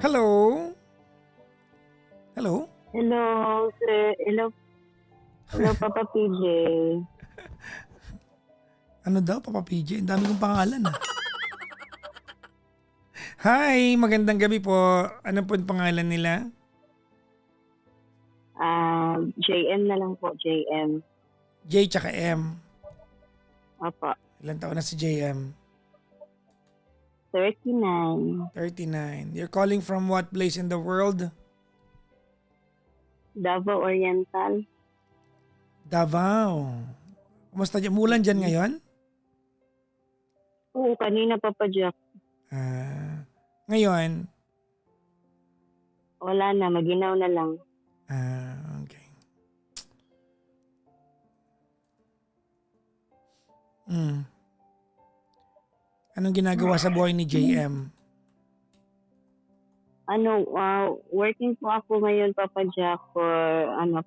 Hello? Hello? Hello, sir. Hello, Papa PJ. Ano daw, Papa PJ? Ang dami kong pangalan ah. Hi, magandang gabi po. Ano po ang pangalan nila? JM na lang po, JM. J tsaka M. Opo, Ilan taon na si JM? 39. 39. You're calling from what place in the world? Davao Oriental. Davao. Kumusta dyan? Mulan dyan ngayon? Oo, kanina Papa Jack. Ngayon? Wala na, maginaw na lang. Okay. Anong ginagawa sa buhay ni JM? Working po ako ngayon, Papa Jack, for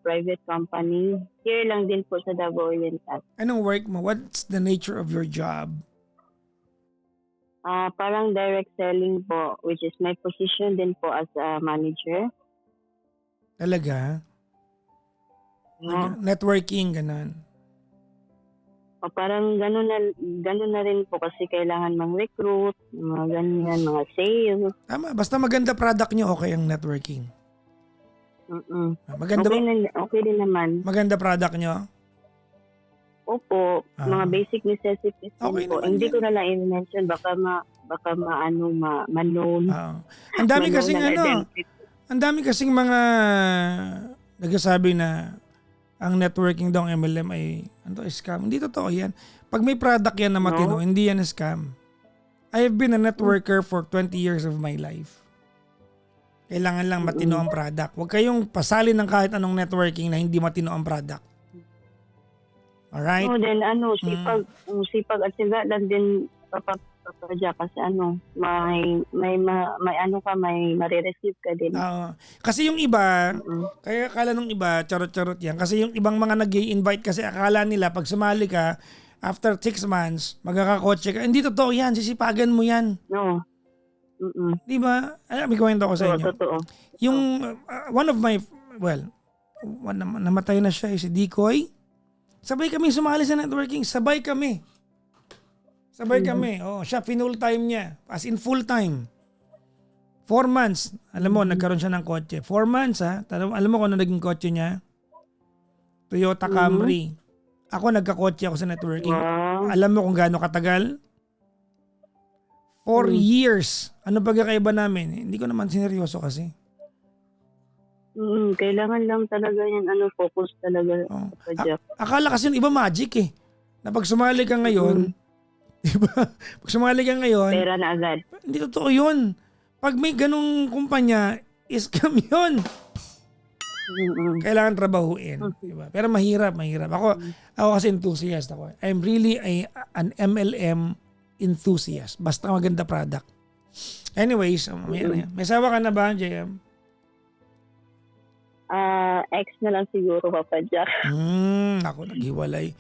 private company. Here lang din po sa Davao Oriental. Anong work mo? What's the nature of your job? Parang direct selling po, which is my position din po as a manager. Talaga? Networking, ganun. O parang ganun na rin po kasi kailangan mang-recruit, mga ganyan, mga sales. Tama, basta maganda product nyo, okay ang networking. Maganda Okay din naman. Maganda product nyo? Opo, mga basic necessities din Okay po. naman Hindi yan. ko na lang i-mention, baka ma-known. Ang dami Ma-known kasing na identity. ang dami kasing mga nagsasabi na ang networking daw ng MLM ay scam. Hindi totoo yan. Pag may product yan na matino, hindi yan scam. I have been a networker for 20 years of my life. Kailangan lang matino ang product. Huwag kayong pasalin ng kahit anong networking na hindi matino ang product. Alright? No, then sipag at siga lang din Papa Jack, kasi may marireceive ka din. Kasi yung iba, kaya akala nung iba, charot-charot yan. Kasi yung ibang mga nag-i-invite kasi akala nila pag sumali ka, after 6 months, magkakakotse ka. Hindi totoo yan, sisipagan mo yan. No. Di ba? May kwento ko sa inyo. Totoo. Yung, namatay na siya, si Dikoy. Sabay kami sumali sa networking, sabay kami. Siya full time niya. As in full time. 4 months. Alam mo, nagkaroon siya ng kotse. 4 months ha. Alam mo kung ano naging kotse niya? Toyota Camry. Ako nagkakotse ako sa networking. Wow. Alam mo kung gaano katagal? 4 years. Ano pagkakaiba namin? Hindi ko naman sineryoso kasi. Kailangan lang talaga yan, focus talaga. Akala kasi yung iba magic eh. Na pag sumali ka ngayon, diba? Pag sumali ka ngayon, pera na agad. Hindi totoo yun. Pag may ganong kumpanya, scam yun. Kailangan trabahuin. Diba? Pero mahirap. Ako kasi enthusiast ako. I'm really an MLM enthusiast. Basta maganda product. Anyways, may sawa ka na ba, JM? Ex na lang siguro, Papa Jack. Ako naghiwalay.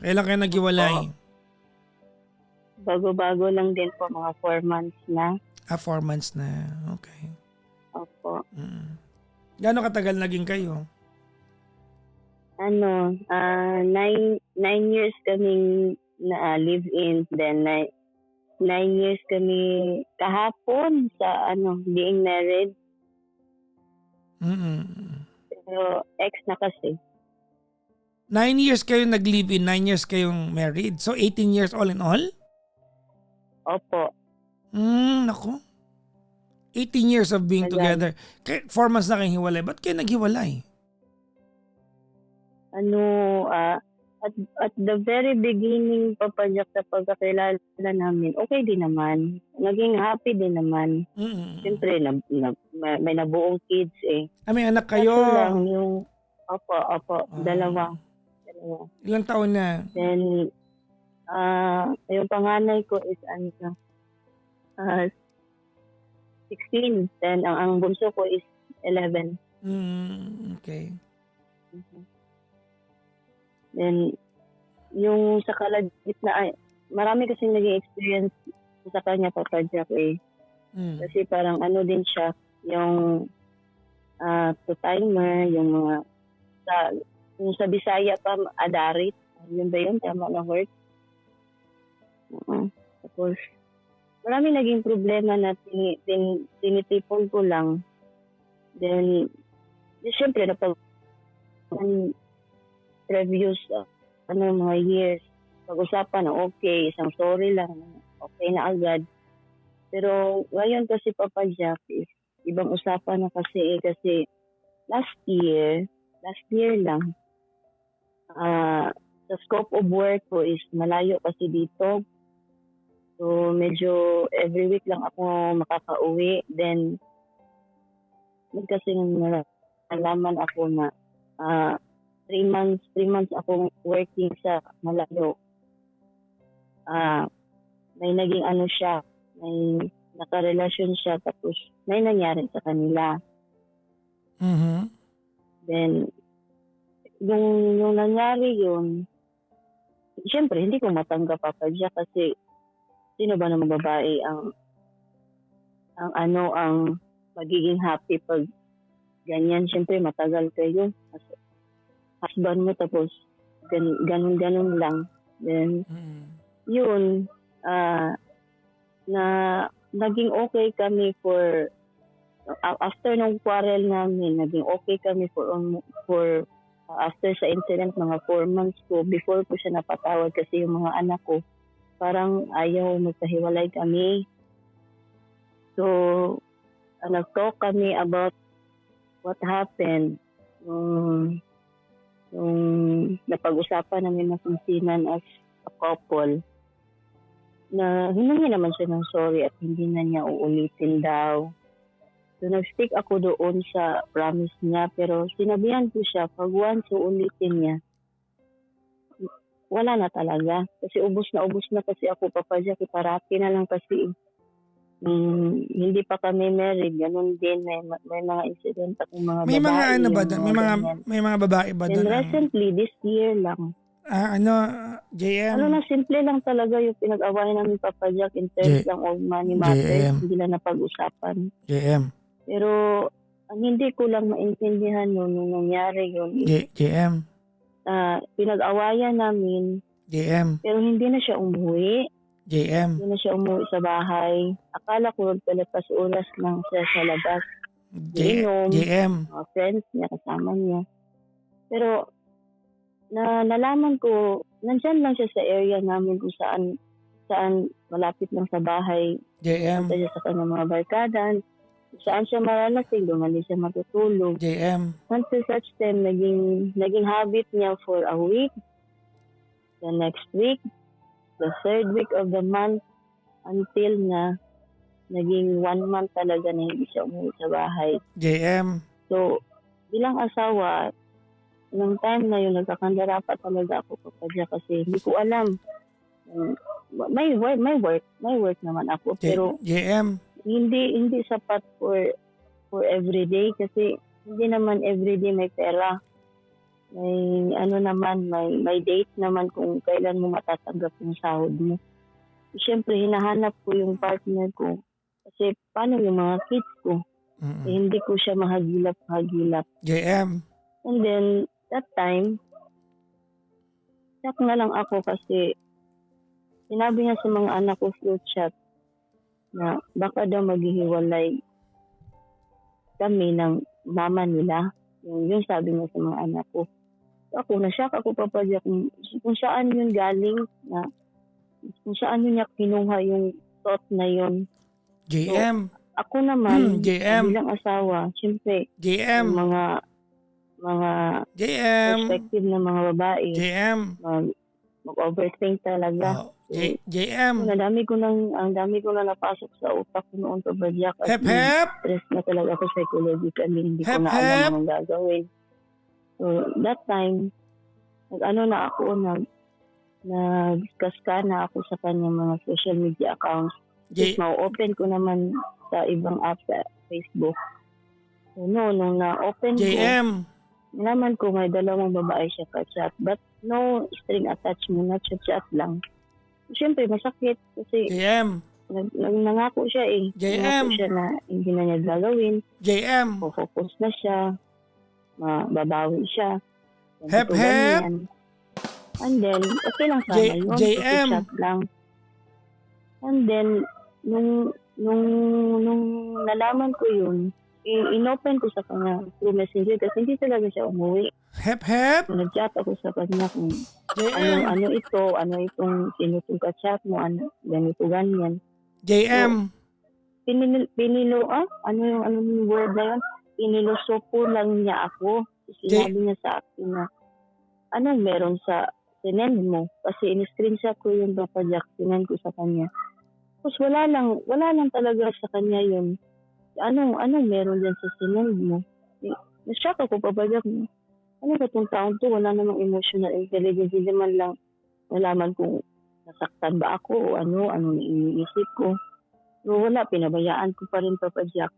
Kailan kayo naghiwalay? Bago-bago lang din po, mga 4 months na. 4 months na. Okay. Opo. Gaano katagal naging kayo? 9 years kaming live-in. Then 9 years kami kahapon sa being married. Pero ex na kasi. 9 years kayo nag-live-in, 9 years kayong married. So 18 years all in all? Opo. Naku. 18 years of being together. 4 months na kayong hiwalay. Ba't kayo naghiwalay? At the very beginning, Papa Jack, sa pagkakilala namin, okay din naman. Naging happy din naman. Siyempre, may nabuong kids eh. May anak kayo? Kaso lang yung, opo, dalawa. Ilang taon na? Then, yung panganay ko is 16. Then, ang bunso ko is 11. Okay. Then, yung sa kalagitnaan, marami kasi naging experience sa kanya, Papa Jack eh. Kasi parang ano din siya, yung to timer, yung mga sa, yung sa Bisaya pa, adarit. Yun ba yun? Tama na word? Tapos, marami naging problema na tinitipon ko lang. Then, siyempre, previous mga years, pag-usapan na okay, isang sorry lang, okay na agad. Pero ngayon kasi Papa Jack is ibang usapan na kasi last year lang, sa scope of work ko is malayo kasi dito. So medyo every week lang ako makakauwi. Then kasi nalaman ako na 3 months akong working sa malayo. May naging siya, may nakarelasyon siya, tapos may nangyari sa kanila. Then, yung nangyari yun, siyempre hindi ko matanggap pa siya kasi sino ba naman babae ang magiging happy pag ganyan. Siyempre matagal kayo as husband mo, tapos ganun lang. Then, yun, na naging okay kami for after ng quarrel namin, naging okay kami for after sa incident, mga 4 months ko before ko siya napatawad kasi yung mga anak ko parang ayaw magkahiwalay kami. So nag-talk kami about what happened yung napag-usapan namin na sunsinan as a couple, na hiningi naman siya ng sorry at hindi na niya uulitin daw. So nag-stick ako doon sa promise niya, pero sinabihan ko siya pag once uulitin niya, wala na talaga. Kasi ubos na kasi ako, Papa Jack, parati na lang kasi hindi pa kami married, ganun din, may mga incident akong mga babae. May mga ano ba doon? May mga babae ba doon? And recently, this year lang. JM? Na simple lang talaga yung pinag-awayan namin, Papa Jack, in terms lang of money matters, hindi na napag-usapan. JM? Pero ang hindi ko lang maintindihan nung nangyari yun. JM? Pinag-awayan namin, JM? pero hindi na siya umuwi. JM? Hindi na siya umuwi sa bahay. Akala ko palapas oras lang siya sa labas. JM? Mga friends niya, kasama niya. Pero nalaman ko, nandyan lang siya sa area namin kung saan malapit lang sa bahay. JM? Punta siya sa kanyang mga barkada. Saan siya maralasing, doon siya matutulog. JM? Until such time, naging habit niya for a week. The next week, the third week of the month, until na naging 1 month talaga na hindi siya umuwi sa bahay. JM? So, bilang asawa, nung time na yun, nagkakandara pa talaga ako, Papa Jack, kasi hindi ko alam. May work naman ako, pero JM? hindi sapat for everyday, kasi hindi naman everyday may pera. May may date naman kung kailan mo matatanggap yung sahod mo. Siyempre, hinahanap ko yung partner ko. Kasi paano yung mga kids ko? Hindi ko siya mahagilap. JM? And then, that time, shock na lang ako kasi sinabi niya sa mga anak ko through chat na baka daw maghihiwalay kami ng mama nila. Yung sabi niya sa mga anak ko. Ako, na-shock ako, Papa Jack, kung saan yun galing, kung saan yun niya kinuha yung thought na yun. JM? So, ako naman, JM? bilang asawa, siyempre, JM? yung mga JM? perspective ng mga babae, JM? mag-overthink talaga. JM? Ang dami ko na napasok sa utak ko noon, Papa Jack, at stress na talaga ako psychologically, hindi ko na alam ang gagawin. So, that time, nag-discuss na ako sa kanyang mga social media accounts. Ma-open ko naman sa ibang app sa Facebook. So, nung na-open ko, naman ko may 2 babae siya ka-chat. But no string attached mo, na chat lang. Siyempre, masakit kasi nangako siya eh. JM. Nangako siya na hindi na niya gagawin. JM. Focus na siya. Mababawi siya. Hep, Ganito, hep. ganyan. And then, okay lang sana yun. JM. Chat lang. And then, nung nalaman ko yun, inopen ko sa kanya through messenger kasi hindi talaga siya umuwi. Hep, hep. Nag-chat ako sa kanya kung JM. ano itong sino itong ka-chat mo, ganito, ganyan. JM. Ano yung word na yun? Pinilosopo lang niya ako. Sinabi niya sa akin na, meron sa sinend mo? Kasi in-screenshot ko yung Papa Jack, sinend ko sa kanya. Tapos wala lang talaga sa kanya yun. Anong meron dyan sa sinend mo? Na-shock ako, Papa Jack. Ano ba itong taon to? Wala namang emotional intelligence. Hindi man lang nalaman kung nasaktan ba ako o anong iniisip ko. Pero wala, pinabayaan ko pa rin, Papa Jack.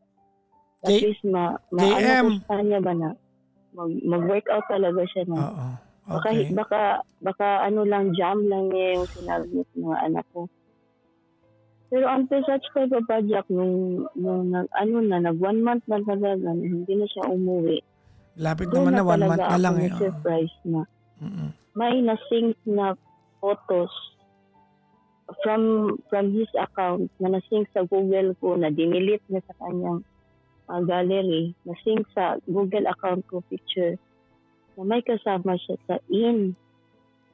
At least ko sa kanya ba na mag-workout talaga siya na. Oo. Okay. Baka lang, jam lang niya yung sinabi niya sa mga anak ko. Pero after such kay Papa Jack, nung nag 1 month na talaga, hindi na siya umuwi. Lapit naman na 1 month na lang eh. Surprise na. May na-sync na photos from his account na na-sync sa Google ko, na dinelete na sa kanyang gallery, na-sync sa Google account ko picture, na may kasama siya sa in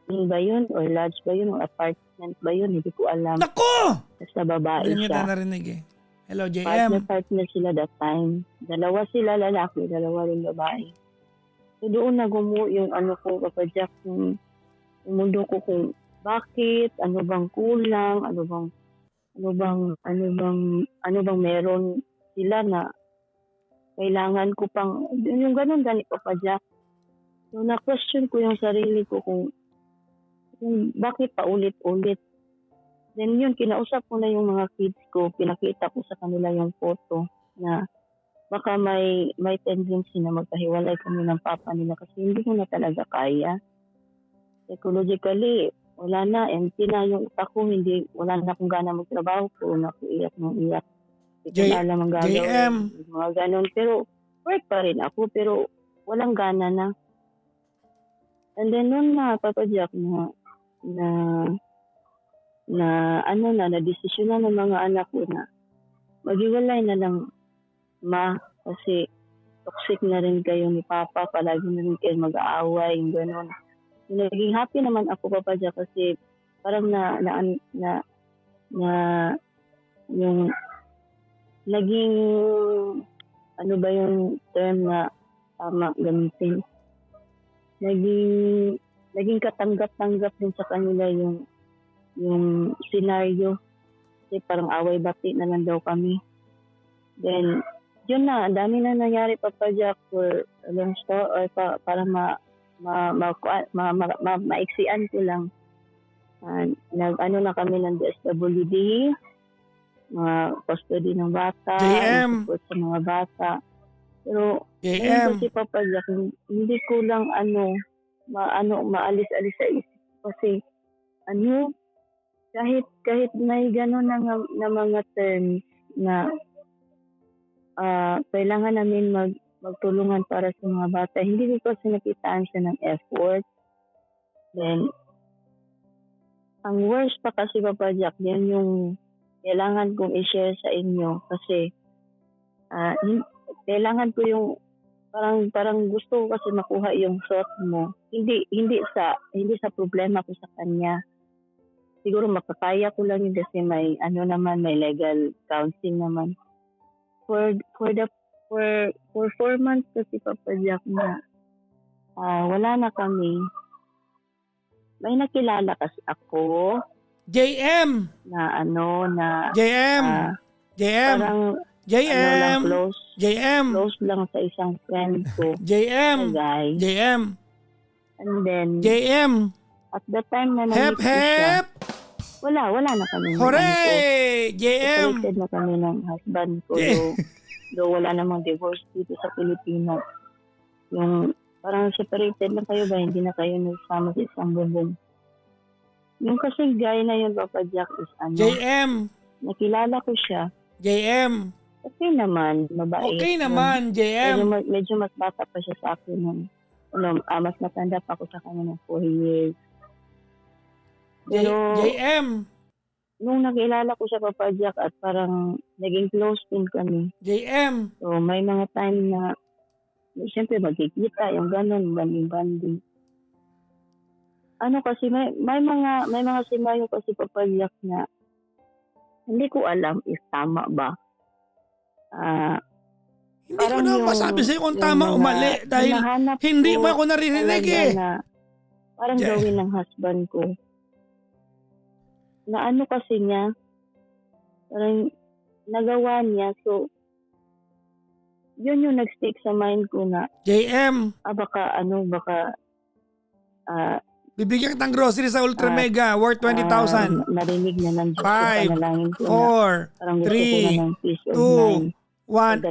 ba yun? Or lodge ba yun? Or apartment ba yun? Hindi ko alam. Naku! Basta babae Hindi siya. niya narinig eh. Hello, JM. Partner sila that time. Dalawa sila lalaki, dalawa rin babae. So doon nagumuo yung ko, Papa Jack, yung mundo ko kung bakit, ano bang kulang, ano bang meron sila na kailangan ko pang, yung ganun Papa Jack. So na-question ko yung sarili ko kung bakit paulit-ulit. Then yun, kinausap ko na yung mga kids ko, pinakita ko sa kanila yung photo na baka may tendency na magkahiwalay kami ng papa nila kasi hindi ko na talaga kaya. Psychologically, wala na, empty na yung utak ko, wala na akong gana magtrabaho ko, iyak ng iyak. Hindi ko na alam ang gagawin, mga ganun. Pero work pa rin ako, pero walang gana na. And then nun na, Papa Jack, na desisyon na ng mga anak ko na maghiwalay na lang, ma, kasi toxic na rin kayo ni Papa, palagi na rin kayo mag-aaway, yung gano'n. Naging happy naman ako, Papa Jack, kasi parang yung naging ba yung term na tama gamitin, naging katanggap-tanggap din sa kanila yung scenario. Kasi parang away-bati na lang daw kami. Then, yun na, dami na nangyari, Papa Jack, for a long story, or para maiksian ko lang. Na kami ng DSWD, mga custody ng bata, support sa mga bata. Pero, ngayon kasi, Papa Jack, hindi ko lang maalis-alis sa isip. Kasi, kahit may gano'n na mga terms na kailangan namin magtulungan para sa mga bata, hindi ko kasi nakitaan siya ng effort. Then, ang worst pa kasi, Papa Jack, yan yung kailangan kong i-share sa inyo kasi kailangan ko yung parang gusto ko kasi makuha yung thought mo. Hindi sa problema ko sa kanya. Siguro makakaya ko lang yun kasi may legal counseling naman. For 4 months kasi, Papa Jack, na wala na kami. May nakilala kasi ako. JM! Parang close. JM! Close lang sa isang friend ko. JM! Guy. JM! And then, JM! at the time na namit ko siya, wala na kami. Hooray! JM! Separated na kami ng husband ko. Though wala namang divorce dito sa Pilipinas. Yung parang separated na kayo ba, hindi na kayo nagsama sa isang bubong. Yung kasing guy na yun, Papa Jack, is JM! nakilala ko siya. JM. Okay naman, mabait. Okay naman, JM. Medyo mas bata pa siya sa akin. Mas matanda pa ako sa kanya ng 4 years. Pero, JM. nung nakilala ko siya, Papa Jack, at parang naging close din kami. JM. So, may mga time na, siyempre magkikita, yung ganun, banding-banding. Ano kasi, may mga scenario kasi, Papa Jack, na hindi ko alam if tama ba. Hindi ko na masabi sa'yo kung tama o mali dahil hindi mo ako naririnig eh. Na, parang gawin ng husband ko. Na ano kasi niya, parang nagawa niya. So, yun yung nag-stick sa mind ko na, JM. baka, Bibigyan kitang grocery sa Ultra Mega worth 20,000. Narinig na ng Diyos 5, 4, 3, 2, 1.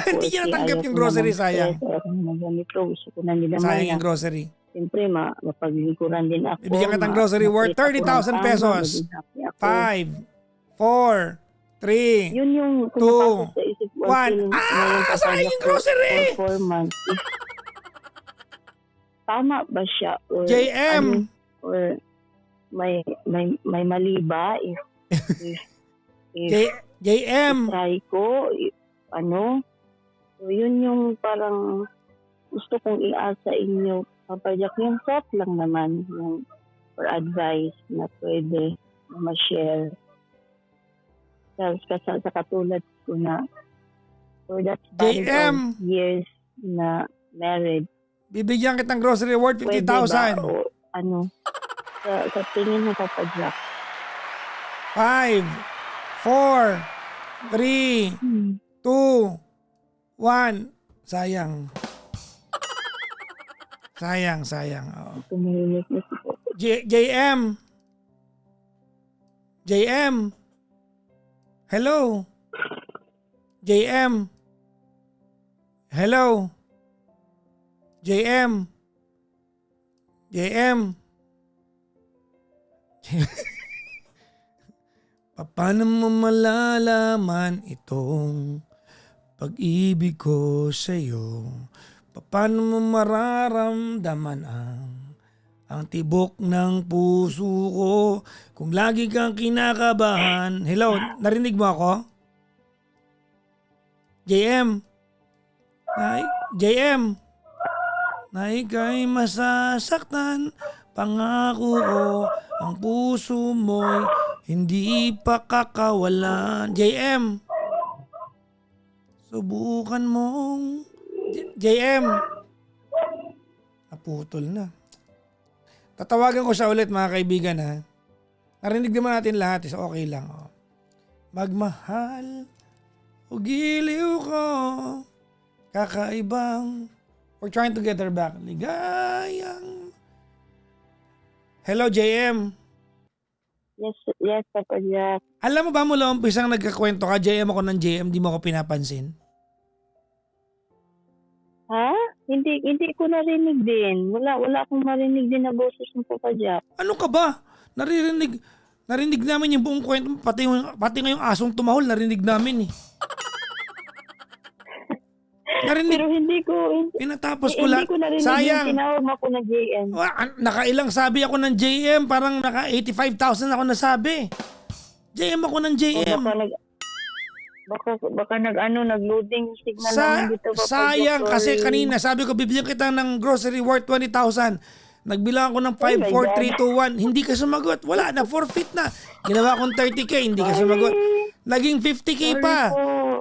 Hindi niya natanggap yung grocery, sayang. Sayang yung grocery. Siyempre, mapaglikuran din ako. Bibigyan kitang grocery worth 30,000 pesos. 5, 4, 3, yun yung 2, sa isip ko. 1. Sayang yung grocery! 4 months. Tama ba siya? Or, JM! Or may mali ba? If JM! try ko, so yun yung parang gusto kong i-asa inyo, Papa Jack, yung thought lang naman, yung for advice na pwede na ma-share. Sa katulad ko na for that span of years na married, bibigyan kitang grocery worth 50,000. Sa tingin mo, Papa Jack? 5, 4, 3, 2, 1. Sayang. Sayang. Oo. JM. Hello. JM. Hello. JM. Paano mo malalaman itong pag-ibig ko sa'yo? Paano mo mararamdaman ang tibok ng puso ko kung lagi kang kinakabahan? Hello, narinig mo ako? JM. Na ika'y masasaktan, pangako ko ang puso mo'y hindi pa kakawalan. JM. Subukan mong... JM. Naputol na. Tatawagan ko siya ulit, mga kaibigan, ha. Narinig naman natin lahat, so okay lang. Oh. Magmahal o giliw ko, kakaibang... We're trying to get her back. Ligayang... Hello, JM. Yes, Papa Jack. Alam mo ba mula umpisang nagkakwento ka, JM ako ng JM, di mo ako pinapansin? Ha? Hindi ko narinig din. Wala akong marinig din na boses ng Papa Jack. Ano ka ba? Narinig namin yung buong kwento, pati ngayong asong tumahol, narinig namin eh. Pero hindi ko... Pinatapos ko lang. Hindi ko narinig sayang. yung tinawag ako ng JM. Nakailang sabi ako ng JM, parang naka 85,000 ako nasabi. JM ako ng JM. Baka nag-loading signal namin dito. Sayang kasi kanina sabi ko bibigyan kita ng grocery worth 20,000. Nagbilang ako ng 5, 4, 3, 2, 1. Hindi ka sumagot. Wala na, forfeit na. Ginawa kong 30K, hindi ka sumagot. Naging 50K pa.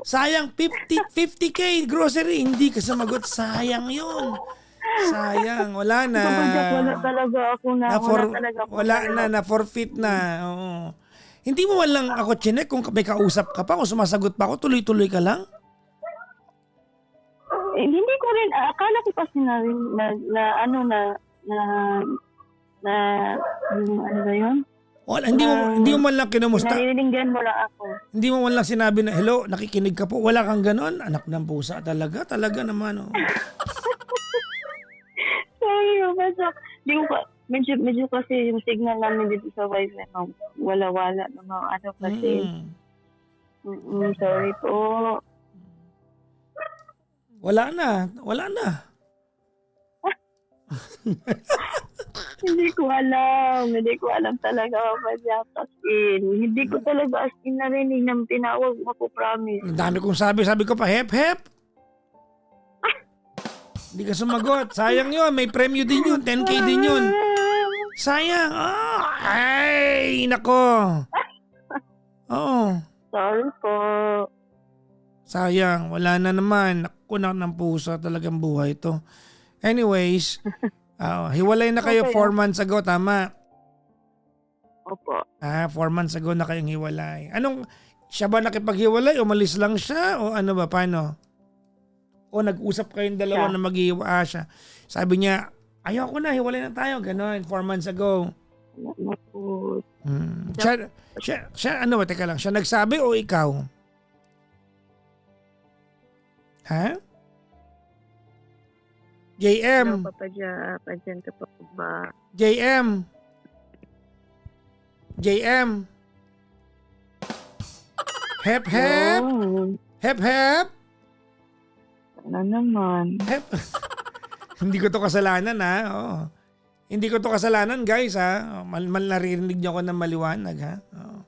Sayang, 50K grocery, hindi ka sumagot. Sayang yun. Sayang, wala na. Wala talaga ako na forfeit na. Oo. Hindi mo walang ako chinek kung may kausap ka pa, kung sumasagot pa ako, tuloy-tuloy ka lang? Hindi ko rin, akala ko kasi ano ba yun? Wala, hindi mo man lang kinumusta. Narinindihan mo lang ako. Hindi mo man lang sinabi na, hello, nakikinig ka po. Wala kang ganon. Anak ng pusa talaga. Talaga naman. Oh. Sorry, Papa. Medyo kasi yung signal namin dito sa wifi, wala-wala naman. Kasi Sorry po. Wala na. Wala na. Hindi ko alam. Hindi ko alam talaga, Papa Jack. As in, hindi ko talaga as in narinig ng tinawag mo ko, promise. Ang dami kong sabi ko pa, hep. Hindi ka sumagot. Sayang yun. May premyo din yun. 10K din yun. Sayang. Oh, ay, nako. Oo. Sorry po. Sayang. Wala na naman. Nakunak ng pusa talagang buhay to. Anyways, hiwalay na kayo Okay. 4 months ago. Tama. Opo. 4 months ago na kayong hiwalay. Siya ba nakipaghiwalay? Umalis lang siya? O ano ba? Paano? O nag-usap kayong dalawa Siya. na mag-iwa siya. Sabi niya, ayoko na, hiwalay na tayo. Ganon, 4 months ago. Naku. Siya, ano ba, teka lang, siya nagsabi o ikaw? Ha? Hello, JM, Papa Jack. Andyan ka pa po ba? JM. Hep, hep. Oh, Hep, hep. ano naman? Hep. Hindi ko to kasalanan ha. Oo. Hindi ko to kasalanan guys ha. Naririnig niyo ako ng maliwanag ha. Oo.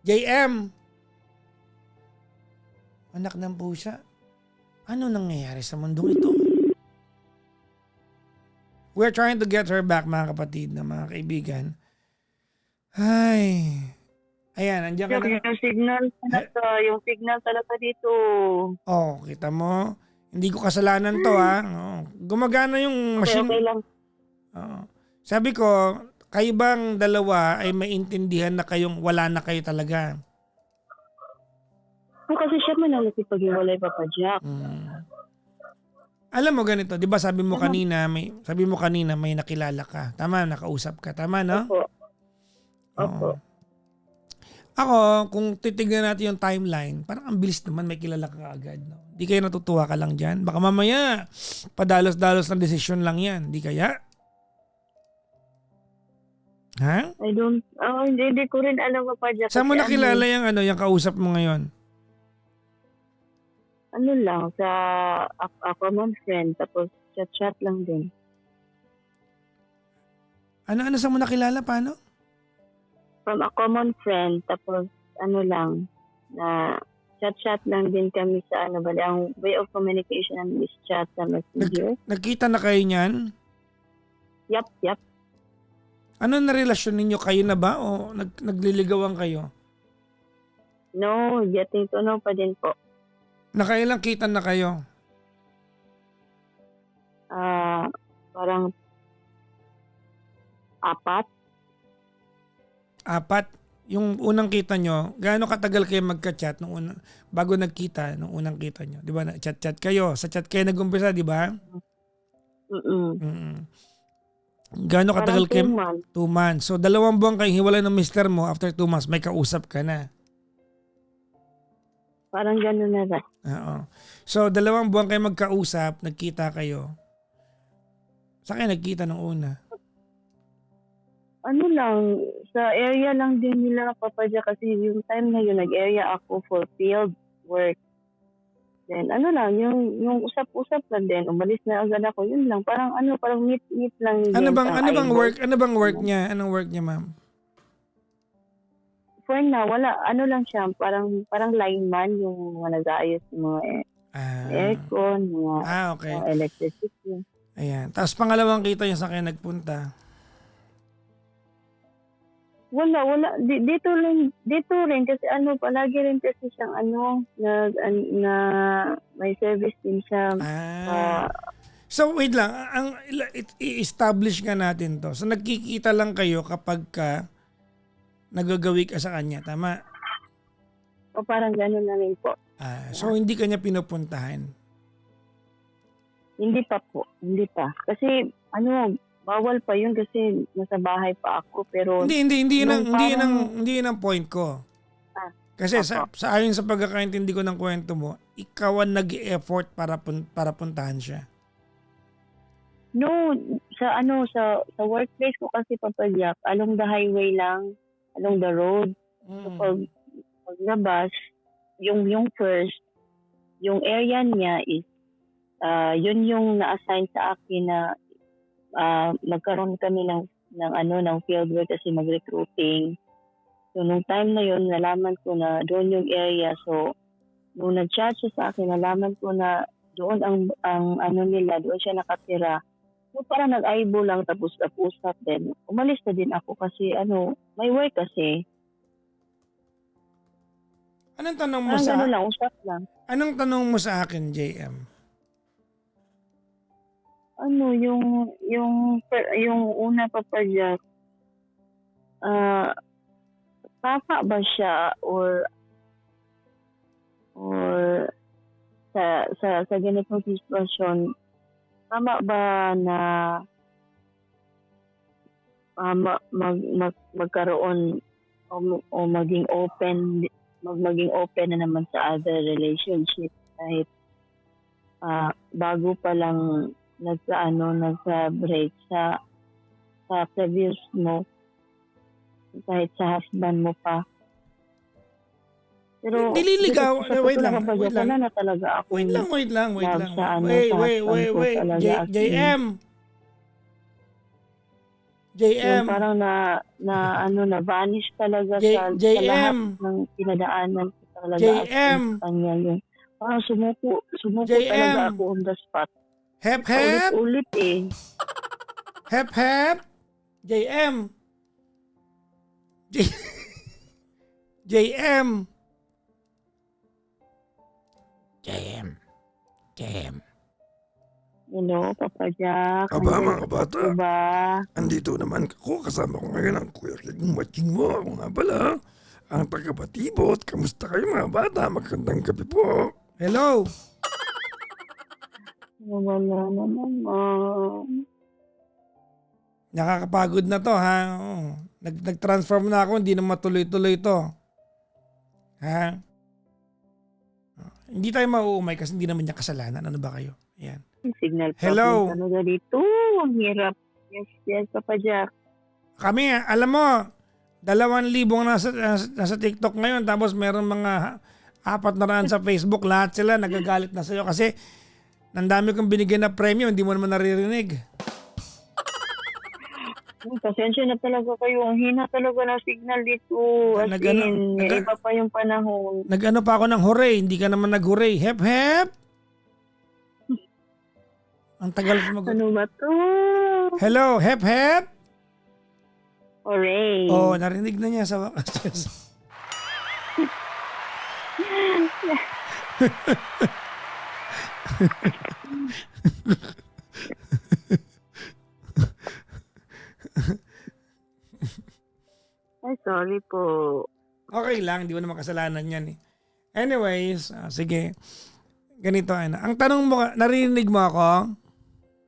JM. Anak ng pusa. Ano nangyayari sa mundong ito? We're trying to get her back mga kapatid na mga kaibigan. Ay. Ayan, andiyan ka na. Yung signal talaga, yung signal talaga dito. Oh, kita mo. Hindi ko kasalanan to ha. Oh. Gumagana yung machine. Okay lang. Oo. Sabi ko, kayo bang dalawa ay maintindihan na kayong wala na kayo talaga? Kasi siya man ang nakipag-iwalay, Papa Jack. Alam mo ganito, 'di ba sabi mo kanina may nakilala ka. Tama, nakausap ka. Tama, no? Opo. Oo. Ako, kung titignan natin yung timeline, parang ang bilis naman may kilala ka agad, no? Di kayo natutuwa ka lang diyan. Baka mamaya padalos-dalos na desisyon lang 'yan, di kaya? Ha? Hindi ko rin alam, Papa Jack. Saan mo kasi nakilala yung kausap mo ngayon? Ano lang, sa ako man friend, tapos chat-chat lang din. Ano saan mo nakilala? Paano? From a common friend, tapos ano lang, na chat-chat lang din kami sa ang way of communication namin is chat sa messenger. Nagkita na kayo niyan? Yup. Ano na relasyon ninyo? Kayo na ba o nagliligawan kayo? No, getting to know pa din po. Nakailang kita na kayo? Parang 4. 4? Yung unang kita nyo, gaano katagal kayo magka-chat bago nagkita, nung unang kita nyo? Di ba, chat-chat kayo? Sa chat kayo nag-umpisa, di ba? Gaano katagal kayo? 2 months. 2 months. So, 2 buwan kayo hiwalay ng mister mo, after 2 months, may kausap ka na. Parang gano'n na rin. Oo. So, 2 buwan kayo magkausap, nagkita kayo. Saan kayo nagkita nung una? Ano lang, sa area lang din nila, Papa Jack, kasi yung time na yun, nag-area ako for field work. Then ano lang, yung usap-usap lang din, umalis na agad ako, yun lang, parang meet lang din. Ano bang work niya? Anong work niya, ma'am? For now, wala, ano lang siya, parang lineman, yung mga nag-aayos ng mga aircon, mga Okay. electricity. Ayan. Tapos pangalawang kita niya sa kayo nagpunta. Wala. Dito rin kasi palagi rin kasi siyang na may service din siya. So wait lang, i-establish nga natin to. So nagkikita lang kayo kapag nagagawi ka sa kanya, tama? O parang gano'n na rin po. So hindi kanya pinupuntahan? Hindi pa po. Hindi pa. Kasi bawal pa yun kasi nasa bahay pa ako. Pero Hindi yun ang point ko. Kasi sa ayon sa pagkakaintindi ko ng kwento mo, ikaw ang nag-e-effort para puntahan siya. No, sa workplace ko kasi, Papa Jack, along the highway lang, along the road. So paglabas, yung first, yung area niya is yun yung na-assign sa akin na magkaroon kami ng field work kasi mag-recruiting. So nung time na yun, nalaman ko na doon yung area. So nung nag-chat siya sa akin, nalaman ko na doon ang ano nila, doon siya nakatira. So parang nag-aibo lang tapos usap din. Umalis na din ako kasi may work kasi. Anong tanong mo Parang sa gano'n lang, usap lang. Anong tanong mo sa akin, JM? Yung una pa pa Jack, tama ba siya or sa ganitong sitwasyon, tama ba na magkaroon o maging open na naman sa other relationship kahit bago pa lang nagka-break sa previous mo, kahit sa husband mo pa. Pero Nililigaw. Wait lang. wala na talaga ako. Wait lang. Sa Wait. JM. Yung parang na vanish talaga sa lahat ng pinadaanan ko talaga sa kanya. Yung parang sumuko talaga ako on the spot. Hep. Ulit eh. Hep. JM. Hello, Papa Jack. Aba, mga bata. Diba? Andito naman ako. Kasama ko ngayon ang kuya King Matching mo. Ako nga pala, ang taga-Batibot. Kamusta kayo mga bata? Magandang gabi po. Hello. Wala naman. Nakakapagod na to, ha? Oo. Nag-transform na ako, hindi na matuloy-tuloy to. Ha? Hindi tayo mauumay kasi hindi naman niya kasalanan. Ano ba kayo? Ayan. Signal Hello. problem talaga dito. Ang hirap. Yes, Papa Jack. Kami, alam mo, 2,000 ang nasa TikTok ngayon tapos meron mga 400 sa Facebook. Lahat sila nagagalit na sa'yo kasi nandami kong binigyan na premium, hindi mo naman naririnig. Pasensya na talaga kayo. Ang hina talaga ng signal dito. Iba pa yung panahon. Nag-ano pa ako ng hooray, hindi ka naman nag-hooray. Hep. Ang tagal sumagot. Ano ba to? Hello, hep. Hooray. Oh, narinig na niya sa wakas. Ay, sorry po. Okay lang, di mo naman kasalanan yan eh. Anyways, sige. Ganito, ang tanong mo, narinig mo ako?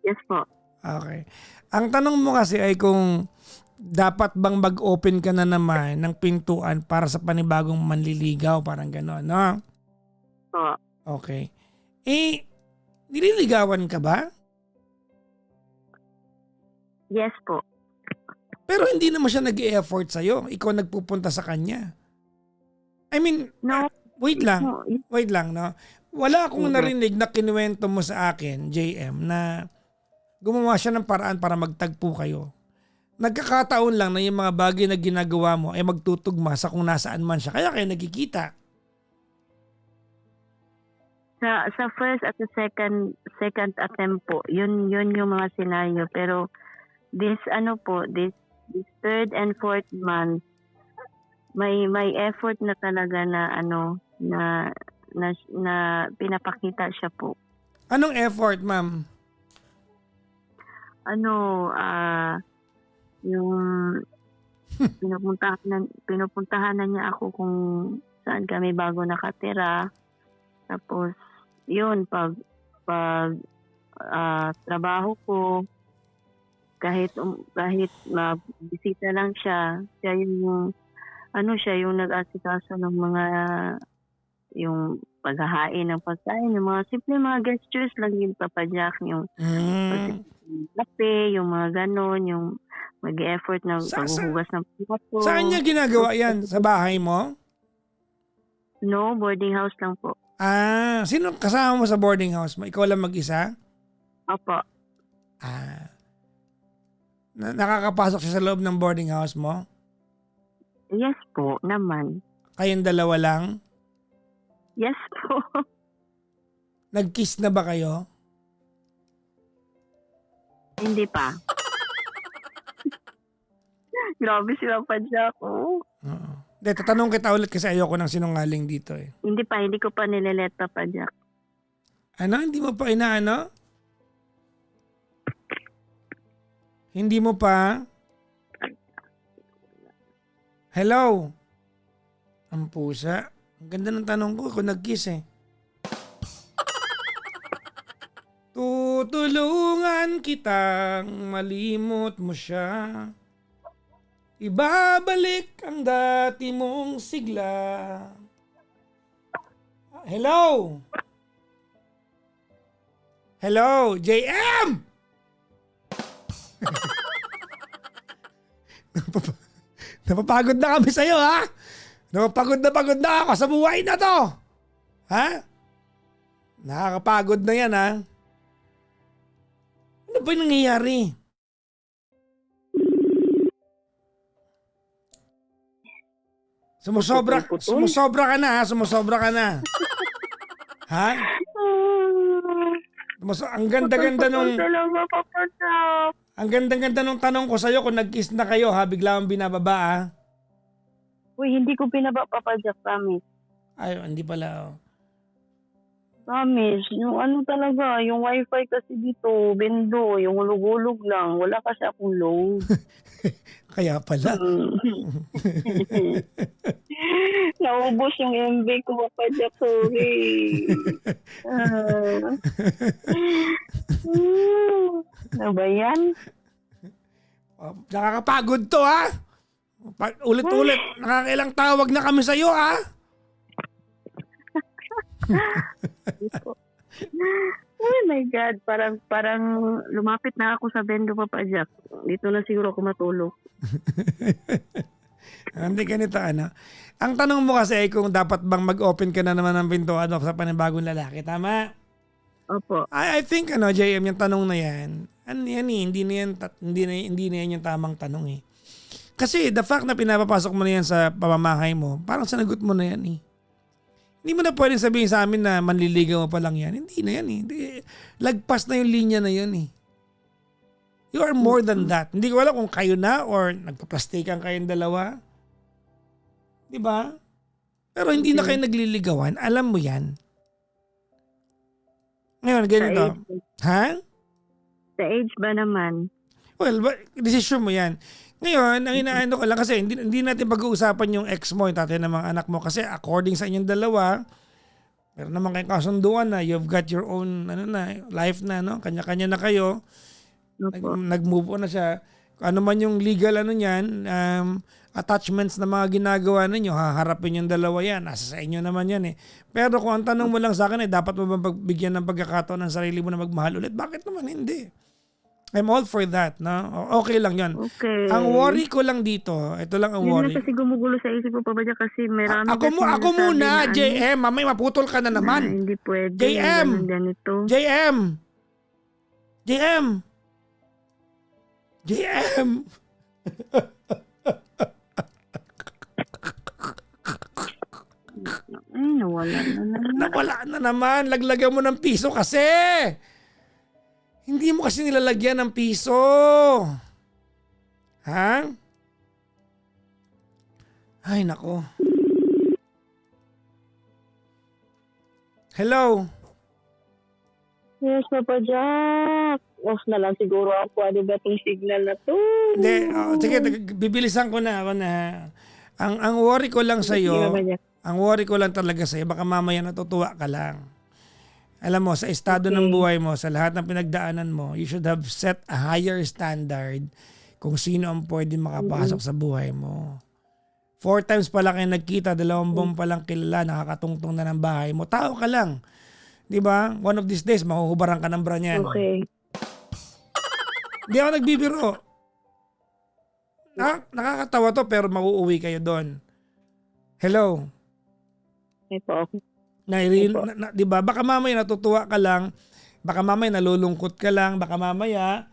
Yes po. Okay. Ang tanong mo kasi ay kung dapat bang mag-open ka na naman ng pintuan para sa panibagong manliligaw, parang gano'n, no? Po. Okay. Nililigawan ka ba? Yes po. Pero hindi naman siya nag-e-effort sa'yo. Ikaw nagpupunta sa kanya. I mean, No. wait lang, No. no? Wala akong narinig na kinuwento mo sa akin, JM, na gumawa siya ng paraan para magtagpo kayo. Nagkakataon lang na yung mga bagay na ginagawa mo ay magtutugma sa kung nasaan man siya. Kaya kayo nagkikita. Sa first at the second attempt po, yun yung mga senaryo. Pero this third and fourth month, may effort na talaga na pinapakita siya po. Anong effort, ma'am? Yung pinupuntahan na niya ako kung saan kami bago nakatira. Tapos yun, pag trabaho ko, kahit bisita lang siya yung nag-asikaso ng mga yung paghahain ng pagkain, yung mga simple mga gestures lang yung Papa Jack, yung kape, yung mga ganon, yung mag-effort na paghuhugas ng plato. Saan niya ginagawa yan? Sa bahay mo? No, boarding house lang po. Sino kasama mo sa boarding house mo? Ikaw lang mag-isa? Opo. Nakakapasok siya sa loob ng boarding house mo? Yes po, naman. Kayong dalawa lang? Yes po. Nag-kiss na ba kayo? Hindi pa. Grabe si Papa Jack. Oh. Oo. Hindi, tatanong kita ulit kasi ayoko ng sinungaling dito eh. Hindi ko pa nilelet Papa Jack. Ano? Hindi mo pa inaano? Hindi mo pa? Hello? Ang pusa. Ang ganda ng tanong ko kung nag-kiss eh. Tutulungan kitang malimot mo siya. Ibabalik ang dati mong sigla. Hello? Hello, JM! Napapagod na kami sa'yo, ha? Napapagod na ako sa buhay na to. Ha? Nakakapagod na yan, ha? Ano ba yung nangyayari? Sumusobra ka na, ha? Sumusobra ka na. Ha? Ang ganda-ganda nung... Ang ganda-ganda nung tanong ko sa'yo kung nag-kiss na kayo, ha? Bigla akong binababa, ha? Uy, hindi ko binaba Papa Jack, promise. Ay, hindi pala, oh. Promise. Yung ano talaga, yung wifi kasi dito, bendo, yung hulog-hulog lang. Wala kasi akong load. Kaya pala. Naubos yung MB ko, Papa Jack, sorry. Ano ba yan? Nakakapagod to, ha? Ulit-ulit, nakakailang tawag na kami sa'yo, ha? Oh my God, parang lumapit na ako sa bendo, Papa Jack. Dito na siguro ako matulog. Hindi ganito, ano? Ang tanong mo kasi ay kung dapat bang mag-open ka na naman ng pintuan sa panibagong lalaki, tama? Opo. I think, JM, yung tanong na yan, hindi na yan yung tamang tanong, eh. Kasi the fact na pinapapasok mo na yan sa pamamahay mo, parang sanagot mo na yan, eh. Hindi mo na pwedeng sabihin sa amin na manliligaw mo pa lang yan. Hindi na yan, eh. Lagpas na yung linya na yun, eh. You are more than that. Hindi ko alam kung kayo na or nagpaplastikan kayong dalawa. Di ba? Pero hindi na kayo nagliligawan. Alam mo yan. Ngayon, ganito. Ha? Sa age ba naman? Well, decision mo yan. Ngayon, ang inaano ko lang kasi hindi natin pag-uusapan yung ex mo, yung tatay ng mga anak mo kasi according sa inyong dalawa, meron naman kayong kasunduan na you've got your own life na, no? Kanya-kanya na kayo. Nag-move on na siya. Ano man yung legal niyan, attachments na mga ginagawa ninyo, haharapin yung dalawa yan. Nasa sa inyo naman yan eh. Pero kung ang tanong mo lang sa akin dapat mo bang pagbigyan ng pagkakataon ng sarili mo na magmahal ulit? Bakit naman hindi? I'm all for that, no? Okay lang yan. Okay. Ang worry ko lang dito, ito lang ang worry. Yun na kasi gumugulo sa isip ko, Papa Jack, kasi marami Ako muna, JM. Mamay maputol ka na naman. Hindi pwede. JM! Ganito. JM! Ay, nawala na naman. Nawala na naman. Laglagan mo ng piso kasi. Hindi mo kasi nilalagyan ng piso. Ha? Ay, nako. Hello? Yes, Papa Jack. Off na lang siguro ako. Ano ba itong signal na to? Hindi. Sige, bibilisan ko na. Ang worry ko lang sa'yo, ang worry ko lang talaga sa'yo, baka mamaya natutuwa ka lang. Alam mo, sa estado ng buhay mo, sa lahat ng pinagdaanan mo, you should have set a higher standard kung sino ang pwede makapasok sa buhay mo. 4 times pa lang kayo nagkita, 2 buwan pa lang kilala, nakakatungtong na ng bahay mo. Tao ka lang. Di ba? One of these days, mahuhubaran ka ng bra niyan. Okay. Di ako nagbibiro. Nakakatawa to pero mauuwi kayo doon. Hello? Okay po, okay. Opo. Di ba? Baka mamaya natutuwa ka lang, baka mamaya nalulungkot ka lang, baka mamaya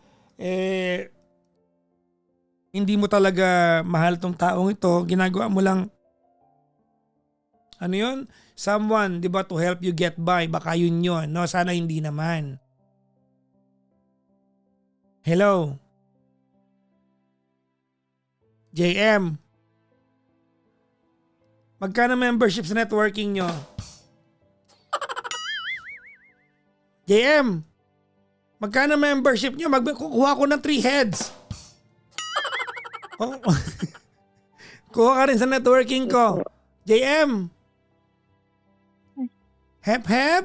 hindi mo talaga mahal tong taong ito, ginagawa mo lang ano yun? Someone, di ba, to help you get by. Baka yun yun, no? Sana hindi naman. Hello? JM? Magkano membership sa networking nyo? JM? Magkano membership nyo? Kukuha ko ng 3 heads. Oh. Kuha ka rin sa networking ko. JM? Hep, hep?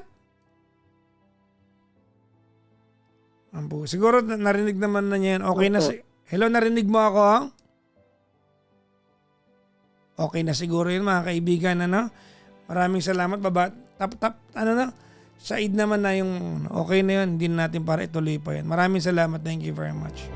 Siguro narinig naman na niya yan. Okay na hello, narinig mo ako? Okay na siguro yun mga kaibigan, ano? Maraming salamat, baba. Ano na? Said naman na yung okay na yun. Hindi na natin para ituloy pa yun. Maraming salamat. Thank you very much.